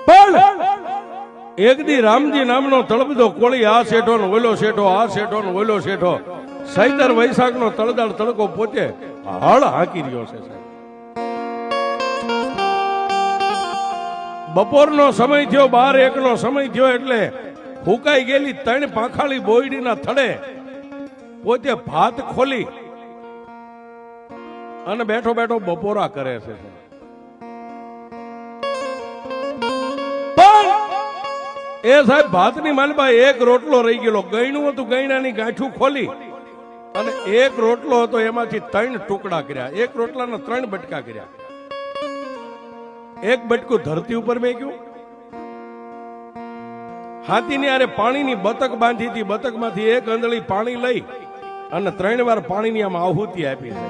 પણ એક દી રામજી નામનો તળબદો કોળી આ શેઠો ને ઓલો શેઠો, આ શેઠો ને ઓલો શેઠો, સૈતર વૈશાખ નો તળદાળ તડકો પોતે હળ હાંકી રહ્યો છે સાહેબ. બપોરનો સમય થયો, 12-1 નો સમય થયો એટલે ફૂંકાઈ ગયેલી 3 પાંખાળી બોયડીના થડે પોતે ભાત ખોલી અને બેઠો બેઠો બપોરા કરે છે. પણ એ સાહેબ ભાતની માલબા એક રોટલો રહી ગયેલો, ગયણું હતું, ગયણાની ગાંઠું ખોલી અને એક રોટલો હતો એમાંથી 3 ટુકડા કર્યા, એક રોટલાના 3 બટકા કર્યા. એક બટકું ધરતી ઉપર મેક્યું, હાથીની આરે પાણીની બતક બાંધી હતી, બતકમાંથી એક અંદળી પાણી લઈ અને 3 વાર પાણીની આમ આહુતિ આપી છે.